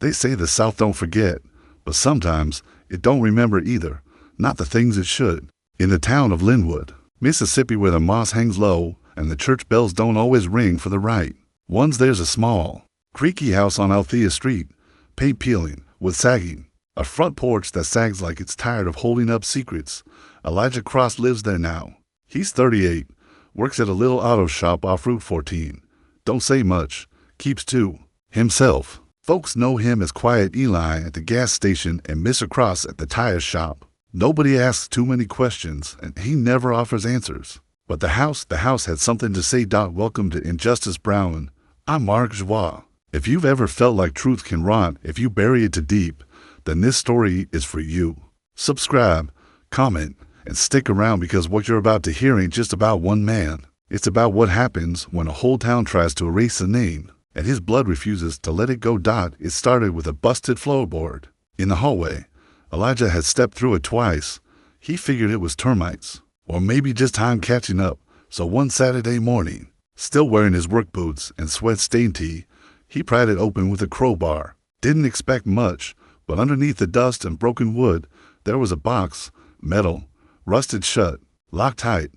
They say the South don't forget, but sometimes it don't remember either, not the things it should. In the town of Linwood, Mississippi, where the moss hangs low and the church bells don't always ring for the right ones, there's a small, creaky house on Althea Street, paint peeling, with sagging, a front porch that sags like it's tired of holding up secrets. Elijah Cross lives there now. He's 38, works at a little auto shop off Route 14. Don't say much, keeps to himself. Folks know him as Quiet Eli at the gas station and Mr. Cross at the tire shop. Nobody asks too many questions, and he never offers answers. But the house had something to say. Welcome to Injustice Brown. I'm Mark Joie. If you've ever felt like truth can rot if you bury it too deep, then this story is for you. Subscribe, comment, and stick around, because what you're about to hear ain't just about one man. It's about what happens when a whole town tries to erase a name, and his blood refuses to let it go. It started with a busted floorboard in the hallway. Elijah had stepped through it twice. He figured it was termites, or maybe just time catching up. So one Saturday morning, still wearing his work boots and sweat-stained tee, he pried it open with a crowbar. Didn't expect much, but underneath the dust and broken wood, there was a box, metal, rusted shut, locked tight,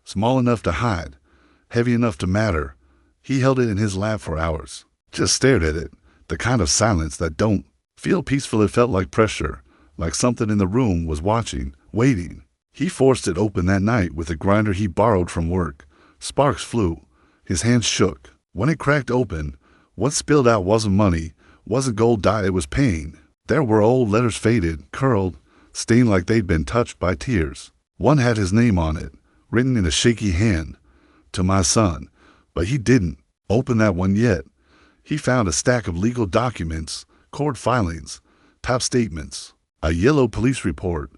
small enough to hide, heavy enough to matter. He held it in his lap for hours, just stared at it, the kind of silence that don't feel peaceful. It felt like pressure, like something in the room was watching, waiting. He forced it open that night with a grinder he borrowed from work. Sparks flew. His hands shook. When it cracked open, what spilled out wasn't money, wasn't gold. It was pain. There were old letters, faded, curled, stained like they'd been touched by tears. One had his name on it, written in a shaky hand. To my son. But he didn't open that one yet. He found a stack of legal documents, court filings, top statements, a yellow police report,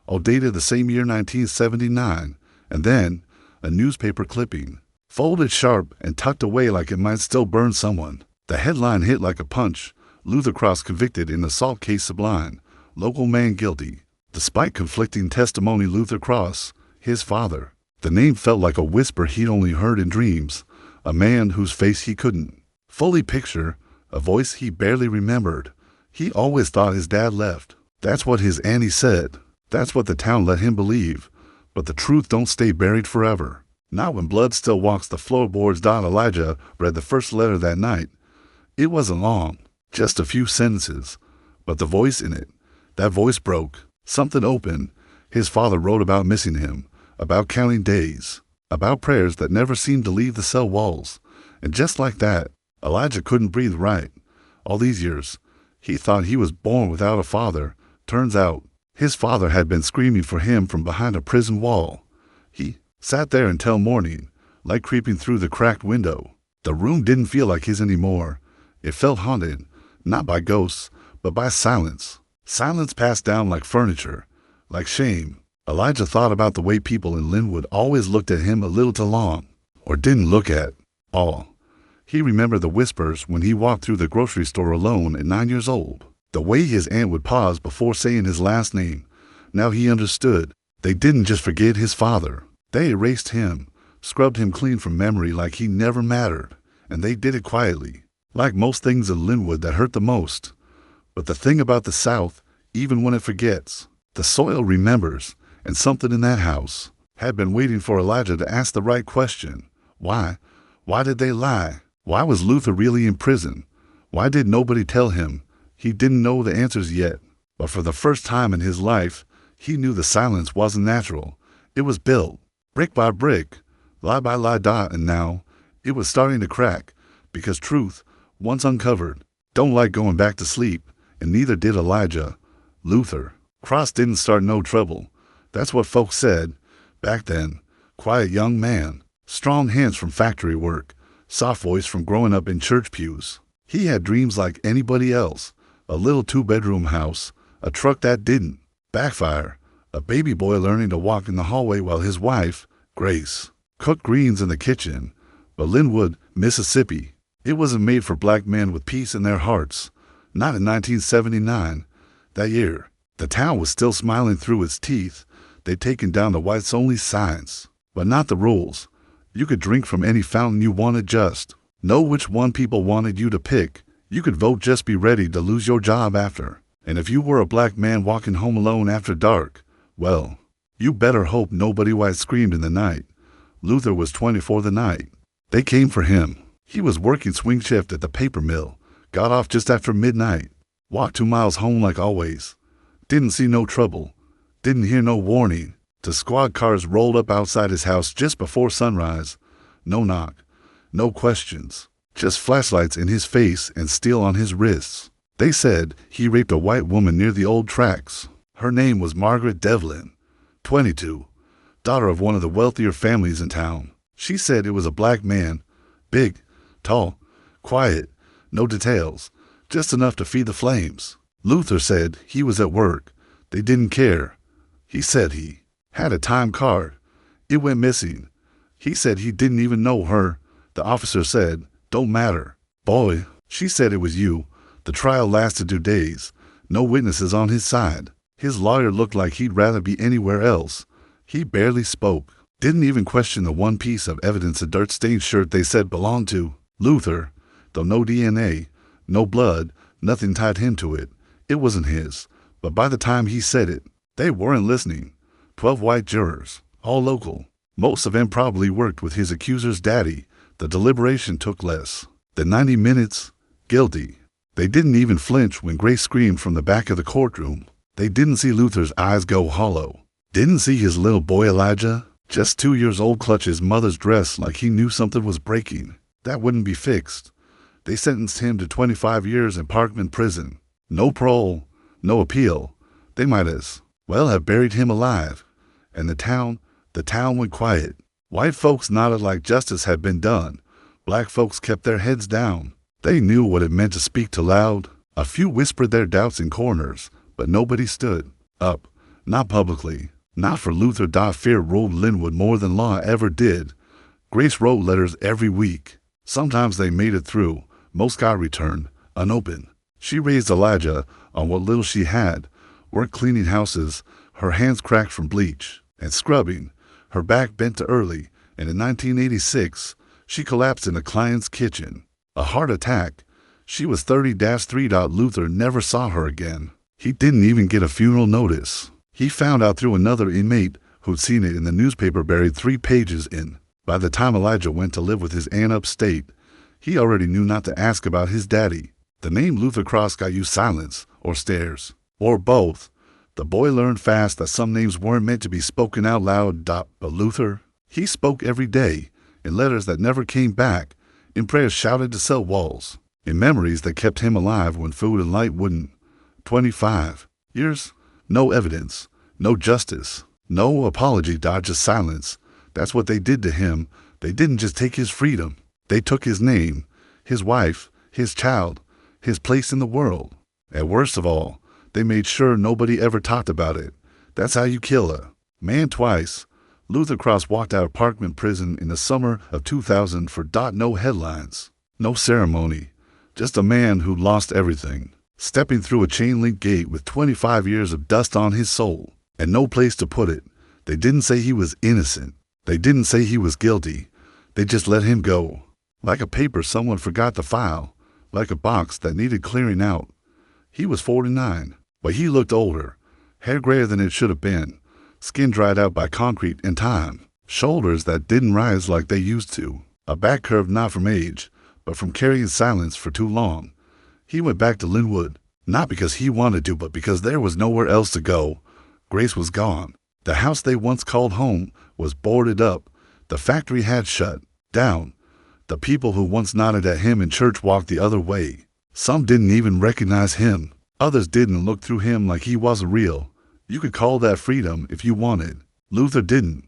all dated the same year, 1979, and then a newspaper clipping, folded sharp and tucked away like it might still burn someone. The headline hit like a punch. Luther Cross convicted in assault case Sublime. Local man guilty. Despite conflicting testimony, Luther Cross, his father. The name felt like a whisper he'd only heard in dreams. A man whose face he couldn't fully picture. A voice he barely remembered. He always thought his dad left. That's what his auntie said. That's what the town let him believe. But the truth don't stay buried forever. Not when blood still walks the floorboards. Elijah read the first letter that night. It wasn't long, just a few sentences. But the voice in it, that voice broke. Something opened. His father wrote about missing him, about counting days, about prayers that never seemed to leave the cell walls. And just like that, Elijah couldn't breathe right. All these years, he thought he was born without a father. Turns out, his father had been screaming for him from behind a prison wall. He sat there until morning, light creeping through the cracked window. The room didn't feel like his anymore. It felt haunted, not by ghosts, but by silence. Silence passed down like furniture, like shame. Elijah thought about the way people in Linwood always looked at him a little too long, or didn't look at all. He remembered the whispers when he walked through the grocery store alone at 9 years old. The way his aunt would pause before saying his last name. Now he understood. They didn't just forget his father. They erased him, scrubbed him clean from memory like he never mattered. And they did it quietly, like most things in Linwood that hurt the most. But the thing about the South, even when it forgets, the soil remembers. And something in that house had been waiting for Elijah to ask the right question. Why? Why did they lie? Why was Luther really in prison? Why did nobody tell him? He didn't know the answers yet, but for the first time in his life, he knew the silence wasn't natural. It was built, brick by brick, lie by lie. And now, it was starting to crack, because truth, once uncovered, don't like going back to sleep, and neither did Elijah. Luther Cross didn't start no trouble. That's what folks said. Back then, quiet young man, strong hands from factory work, soft voice from growing up in church pews. He had dreams like anybody else. A little 2-bedroom house, a truck that didn't backfire, a baby boy learning to walk in the hallway while his wife, Grace, cooked greens in the kitchen. But Linwood, Mississippi, it wasn't made for black men with peace in their hearts. Not in 1979. That year, the town was still smiling through its teeth. They'd taken down the whites-only signs, but not the rules. You could drink from any fountain you wanted, just know which one people wanted you to pick. You could vote, just be ready to lose your job after. And if you were a black man walking home alone after dark, well, you better hope nobody white screamed in the night. Luther was 24 the night. They came for him. He was working swing shift at the paper mill, got off just after midnight, walked 2 miles home like always. Didn't see no trouble, didn't hear no warning. The squad cars rolled up outside his house just before sunrise. No knock, no questions, just flashlights in his face and steel on his wrists. They said he raped a white woman near the old tracks. Her name was Margaret Devlin, 22, daughter of one of the wealthier families in town. She said it was a black man, big, tall, quiet, no details, just enough to feed the flames. Luther said he was at work. They didn't care. He said he had a time card. It went missing. He said he didn't even know her. The officer said, "Don't matter. Boy," she said, "it was you." The trial lasted 2 days. No witnesses on his side. His lawyer looked like he'd rather be anywhere else. He barely spoke. Didn't even question the one piece of evidence, a dirt-stained shirt they said belonged to Luther, though no DNA, no blood, nothing tied him to it. It wasn't his. But by the time he said it, they weren't listening. 12 white jurors, all local. Most of them probably worked with his accuser's daddy. The deliberation took less than 90 minutes. Guilty. They didn't even flinch when Grace screamed from the back of the courtroom. They didn't see Luther's eyes go hollow. Didn't see his little boy Elijah, just 2 years old, clutch his mother's dress like he knew something was breaking. That wouldn't be fixed. They sentenced him to 25 years in Parkman prison. No parole, no appeal. They might as well have buried him alive. And the town went quiet. White folks nodded like justice had been done. Black folks kept their heads down. They knew what it meant to speak too loud. A few whispered their doubts in corners, but nobody stood up. Not publicly. Not for Luther. Fear ruled Linwood more than law ever did. Grace wrote letters every week. Sometimes they made it through. Most got returned, unopened. She raised Elijah on what little she had, worked cleaning houses, her hands cracked from bleach and scrubbing, her back bent too early, and in 1986, she collapsed in a client's kitchen. A heart attack. She was 30-3. Luther never saw her again. He didn't even get a funeral notice. He found out through another inmate who'd seen it in the newspaper, buried 3 pages in. By the time Elijah went to live with his aunt upstate, he already knew not to ask about his daddy. The name Luther Cross got you silence or stares, or both. The boy learned fast that some names weren't meant to be spoken out loud. But Luther, he spoke every day, in letters that never came back, in prayers shouted to cell walls, in memories that kept him alive when food and light wouldn't. 25 years, no evidence, no justice, no apology. Just silence. That's what they did to him. They didn't just take his freedom. They took his name, his wife, his child, his place in the world. And worst of all, they made sure nobody ever talked about it. That's how you kill a man twice. Luther Cross walked out of Parkman prison in the summer of 2000 for no headlines, no ceremony, just a man who lost everything, stepping through a chain-link gate with 25 years of dust on his soul and no place to put it. They didn't say he was innocent. They didn't say he was guilty. They just let him go. Like a paper someone forgot to file, like a box that needed clearing out. He was 49, but he looked older, hair grayer than it should have been, skin dried out by concrete and time, shoulders that didn't rise like they used to, a back curved not from age, but from carrying silence for too long. He went back to Linwood, not because he wanted to, but because there was nowhere else to go. Grace was gone. The house they once called home was boarded up. The factory had shut down. The people who once nodded at him in church walked the other way. Some didn't even recognize him. Others didn't look through him like he wasn't real. You could call that freedom if you wanted. Luther didn't.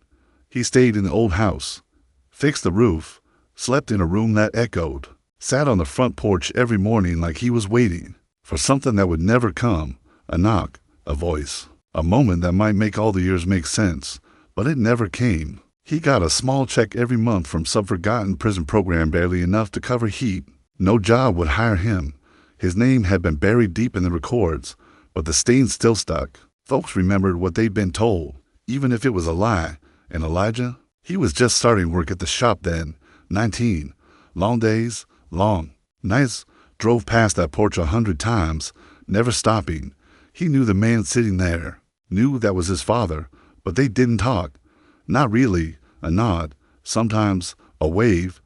He stayed in the old house, fixed the roof, slept in a room that echoed, sat on the front porch every morning like he was waiting for something that would never come, a knock, a voice, a moment that might make all the years make sense, but it never came. He got a small check every month from some forgotten prison program, barely enough to cover heat. No job would hire him. His name had been buried deep in the records, but the stain still stuck. Folks remembered what they'd been told, even if it was a lie. And Elijah? He was just starting work at the shop then, 19. Long days, long nights, drove past that porch 100 times, never stopping. He knew the man sitting there, knew that was his father, but they didn't talk. Not really. A nod, sometimes a wave,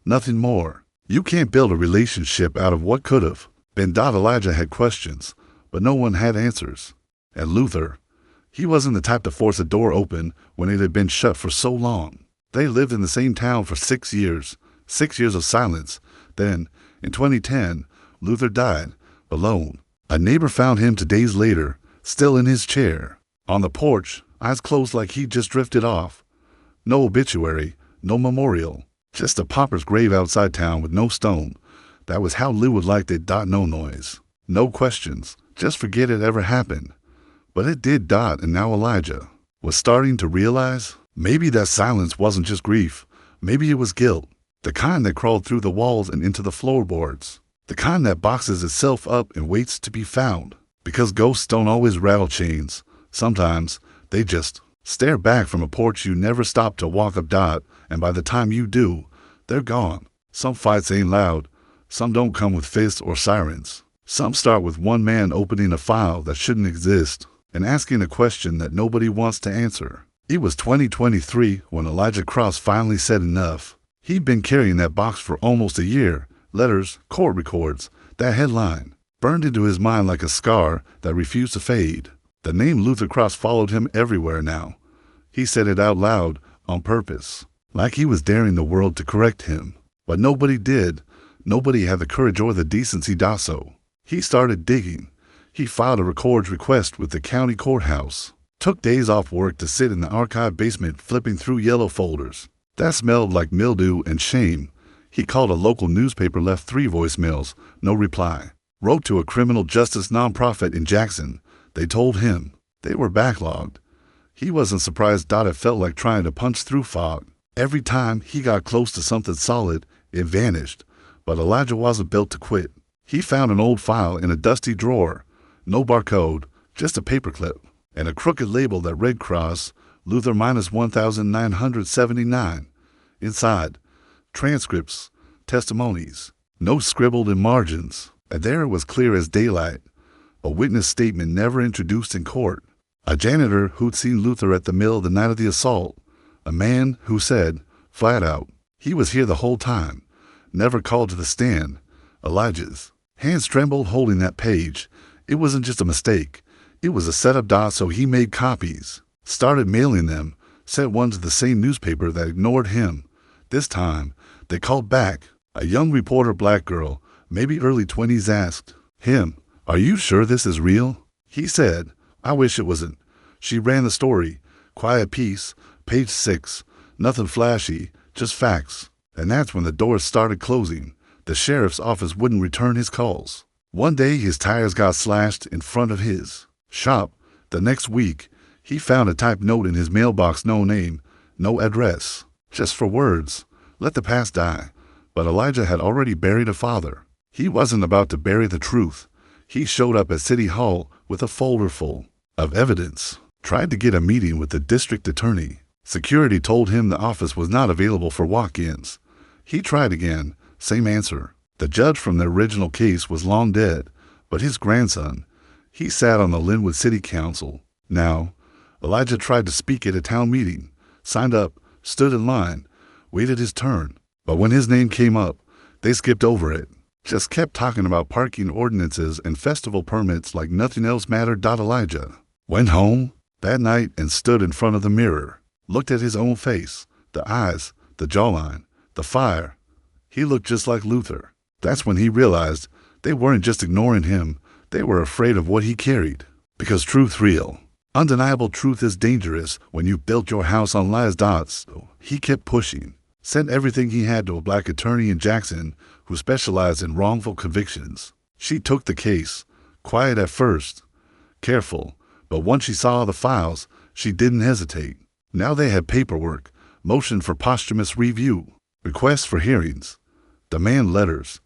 nothing more. You can't build a relationship out of what could have been. Elijah had questions, but no one had answers. And Luther, he wasn't the type to force a door open when it had been shut for so long. They lived in the same town for 6 years, 6 years of silence. Then, in 2010, Luther died, alone. A neighbor found him 2 days later, still in his chair, on the porch, eyes closed like he'd just drifted off. No obituary, no memorial, just a pauper's grave outside town with no stone. That was how Lou would like it. No noise, no questions, just forget it ever happened. But it did. And now Elijah was starting to realize maybe that silence wasn't just grief, maybe it was guilt. The kind that crawled through the walls and into the floorboards. The kind that boxes itself up and waits to be found. Because ghosts don't always rattle chains. Sometimes they just stare back from a porch you never stop to walk up. And by the time you do, they're gone. Some fights ain't loud. Some don't come with fists or sirens. Some start with one man opening a file that shouldn't exist and asking a question that nobody wants to answer. It was 2023 when Elijah Cross finally said enough. He'd been carrying that box for almost a year. Letters, court records, that headline, burned into his mind like a scar that refused to fade. The name Luther Cross followed him everywhere now. He said it out loud, on purpose, like he was daring the world to correct him. But nobody did. Nobody had the courage or the decency to do so. He started digging. He filed a records request with the county courthouse. Took days off work to sit in the archive basement flipping through yellow folders. That smelled like mildew and shame. He called a local newspaper, left 3 voicemails, no reply. Wrote to a criminal justice nonprofit in Jackson. They told him they were backlogged. He wasn't surprised. It felt like trying to punch through fog. Every time he got close to something solid, it vanished. But Elijah wasn't built to quit. He found an old file in a dusty drawer. No barcode, just a paperclip, and a crooked label that read Cross, Luther minus 1979. Inside, transcripts, testimonies, notes scribbled in margins. And there it was clear as daylight. A witness statement never introduced in court. A janitor who'd seen Luther at the mill the night of the assault. A man who said, flat out, he was here the whole time. Never called to the stand. Elijah's hands trembled holding that page. It wasn't just a mistake. It was a setup. So he made copies. Started mailing them. Sent one to the same newspaper that ignored him. This time, they called back. A young reporter, black girl, maybe early 20s, asked him, "Are you sure this is real?" He said, "I wish it wasn't." She ran the story. Quiet piece, page 6, nothing flashy, just facts. And that's when the doors started closing. The sheriff's office wouldn't return his calls. One day his tires got slashed in front of his shop. The next week, he found a typed note in his mailbox, no name, no address, just 4 words, let the past die. But Elijah had already buried a father. He wasn't about to bury the truth. He showed up at City Hall with a folder full of evidence, tried to get a meeting with the district attorney. Security told him the office was not available for walk-ins. He tried again, same answer. The judge from the original case was long dead, but his grandson, he sat on the Linwood City Council. Now, Elijah tried to speak at a town meeting, signed up, stood in line, waited his turn. But when his name came up, they skipped over it. Just kept talking about parking ordinances and festival permits like nothing else mattered. Elijah went home that night and stood in front of the mirror, looked at his own face, the eyes, the jawline, the fire. He looked just like Luther. That's when he realized they weren't just ignoring him, they were afraid of what he carried. Because truth real, undeniable truth is dangerous when you built your house on lies. So he kept pushing. Sent everything he had to a black attorney in Jackson who specialized in wrongful convictions. She took the case, quiet at first, careful, but once she saw the files, she didn't hesitate. Now they had paperwork, motion for posthumous review, requests for hearings, demand letters.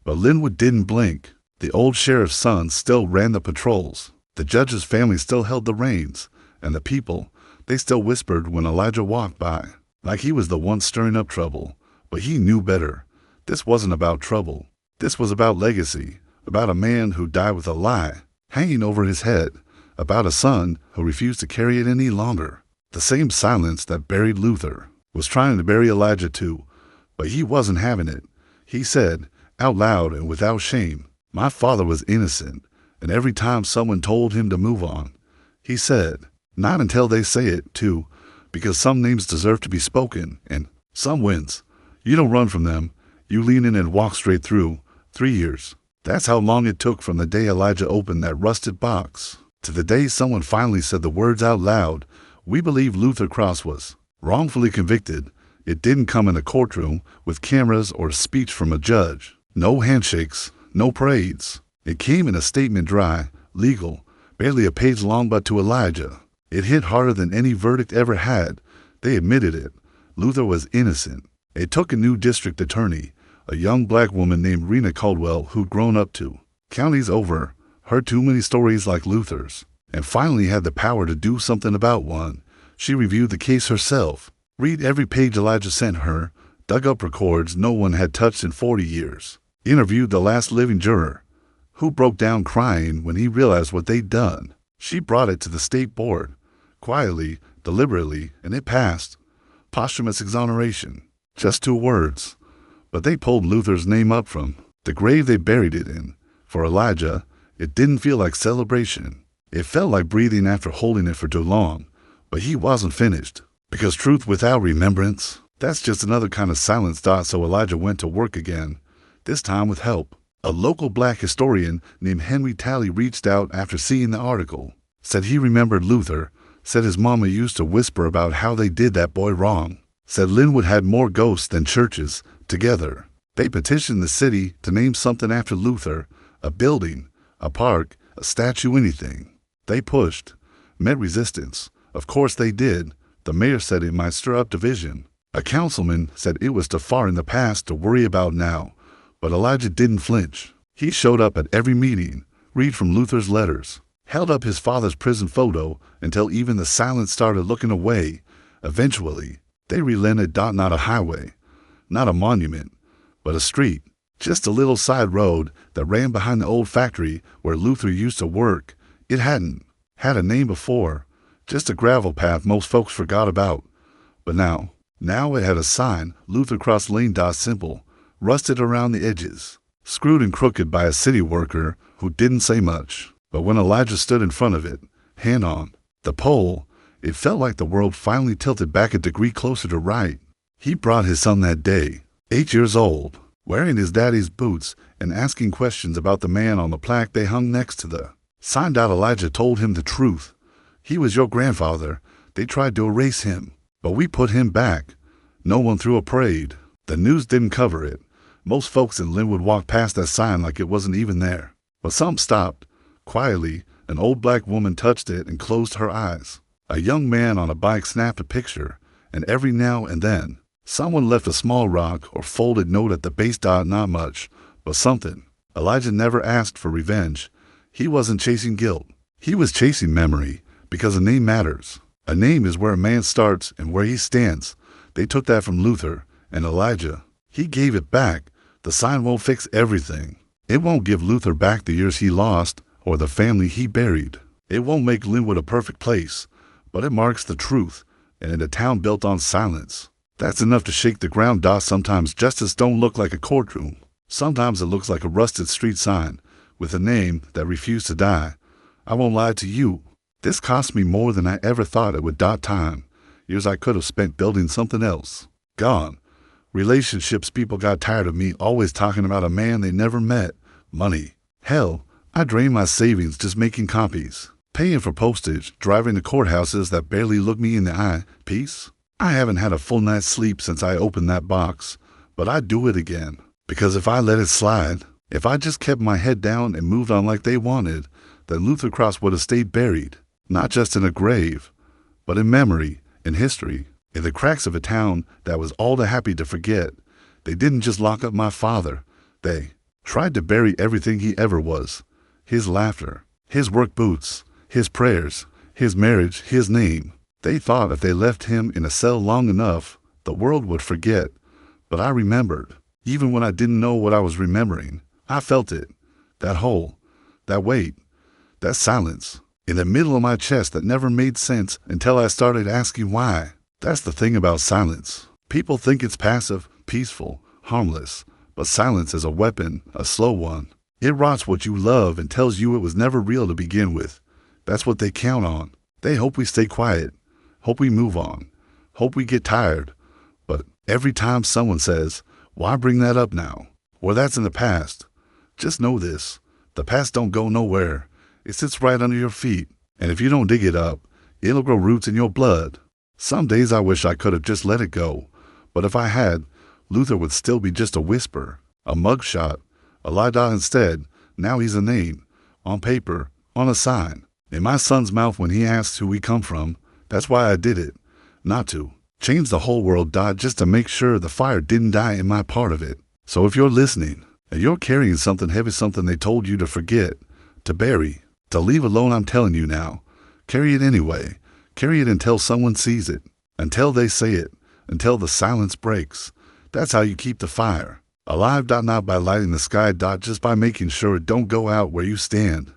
But Linwood didn't blink. The old sheriff's son still ran the patrols. The judge's family still held the reins, and the people, they still whispered when Elijah walked by, like he was the one stirring up trouble. But he knew better. This wasn't about trouble. This was about legacy, about a man who died with a lie hanging over his head, about a son who refused to carry it any longer. The same silence that buried Luther was trying to bury Elijah too, but he wasn't having it. He said, out loud and without shame, "My father was innocent," and every time someone told him to move on, he said, "Not until they say it, too, because some names deserve to be spoken, and some wins. You don't run from them. You lean in and walk straight through." 3 years. That's how long it took from the day Elijah opened that rusted box to the day someone finally said the words out loud. We believe Luther Cross was wrongfully convicted. It didn't come in a courtroom with cameras or a speech from a judge. No handshakes, no parades. It came in a statement, dry, legal, barely a page long, but to Elijah, it hit harder than any verdict ever had. They admitted it. Luther was innocent. It took a new district attorney, a young black woman named Rena Caldwell, who'd grown up to counties over, heard too many stories like Luther's, and finally had the power to do something about one. She reviewed the case herself, read every page Elijah sent her, dug up records no one had touched in 40 years, interviewed the last living juror, who broke down crying when he realized what they'd done. She brought it to the state board, quietly, deliberately, and it passed. Posthumous exoneration. Just 2 words. But they pulled Luther's name up from the grave they buried it in. For Elijah, it didn't feel like celebration. It felt like breathing after holding it for too long. But he wasn't finished. Because truth without remembrance, that's just another kind of silence. So Elijah went to work again, this time with help. A local black historian named Henry Talley reached out after seeing the article, said he remembered Luther, said his mama used to whisper about how they did that boy wrong, said Linwood had more ghosts than churches together. They petitioned the city to name something after Luther, a building, a park, a statue, anything. They pushed, met resistance. Of course they did. The mayor said it might stir up division. A councilman said it was too far in the past to worry about now. But Elijah didn't flinch. He showed up at every meeting, read from Luther's letters, held up his father's prison photo until even the silence started looking away. Eventually, they relented. Not a highway, not a monument, but a street, just a little side road that ran behind the old factory where Luther used to work. It hadn't had a name before, just a gravel path most folks forgot about. But now it had a sign, Luther Cross Lane. Simple, rusted around the edges, screwed and crooked by a city worker who didn't say much. But when Elijah stood in front of it, hand on the pole, it felt like the world finally tilted back a degree closer to right. He brought his son that day, 8 years old, wearing his daddy's boots and asking questions about the man on the plaque they hung next to the sign. Elijah told him the truth. He was your grandfather. They tried to erase him, but we put him back. No one threw a parade. The news didn't cover it. Most folks in Linwood walked past that sign like it wasn't even there. But some stopped. Quietly, an old black woman touched it and closed her eyes. A young man on a bike snapped a picture, and every now and then, someone left a small rock or folded note at the base. Not much, but something. Elijah never asked for revenge. He wasn't chasing guilt. He was chasing memory, because a name matters. A name is where a man starts and where he stands. They took that from Luther, and Elijah, he gave it back. The sign won't fix everything. It won't give Luther back the years he lost or the family he buried. It won't make Linwood a perfect place, but it marks the truth, and in a town built on silence, that's enough to shake the ground. Sometimes justice don't look like a courtroom. Sometimes it looks like a rusted street sign with a name that refused to die. I won't lie to you. This cost me more than I ever thought it would. Time. Years I could have spent building something else. Gone. Relationships. People got tired of me always talking about a man they never met. Money. Hell, I drained my savings just making copies, paying for postage, driving to courthouses that barely look me in the eye. Peace? I haven't had a full night's sleep since I opened that box, but I'd do it again. Because if I let it slide, if I just kept my head down and moved on like they wanted, then Luther Cross would have stayed buried, not just in a grave, but in memory, in history, in the cracks of a town that was all too happy to forget. They didn't just lock up my father. They tried to bury everything he ever was. His laughter, his work boots, his prayers, his marriage, his name. They thought if they left him in a cell long enough, the world would forget. But I remembered, even when I didn't know what I was remembering. I felt it. That hole. That weight. That silence. In the middle of my chest that never made sense until I started asking why. That's the thing about silence. People think it's passive, peaceful, harmless. But silence is a weapon, a slow one. It rots what you love and tells you it was never real to begin with. That's what they count on. They hope we stay quiet. Hope we move on. Hope we get tired. But every time someone says, why bring that up now? Well, that's in the past. Just know this. The past don't go nowhere. It sits right under your feet. And if you don't dig it up, it'll grow roots in your blood. Some days I wish I could have just let it go. But if I had, Luther would still be just a whisper, a mugshot, a lie dot instead. Now he's a name, on paper, on a sign, in my son's mouth when he asks who we come from. That's why I did it. Not to change the whole world, died just to make sure the fire didn't die in my part of it. So if you're listening, and you're carrying something heavy, something they told you to forget, to bury, to leave alone, I'm telling you now, carry it anyway. Carry it until someone sees it, until they say it, until the silence breaks. That's how you keep the fire alive. Not by lighting the sky. Just by making sure it don't go out where you stand.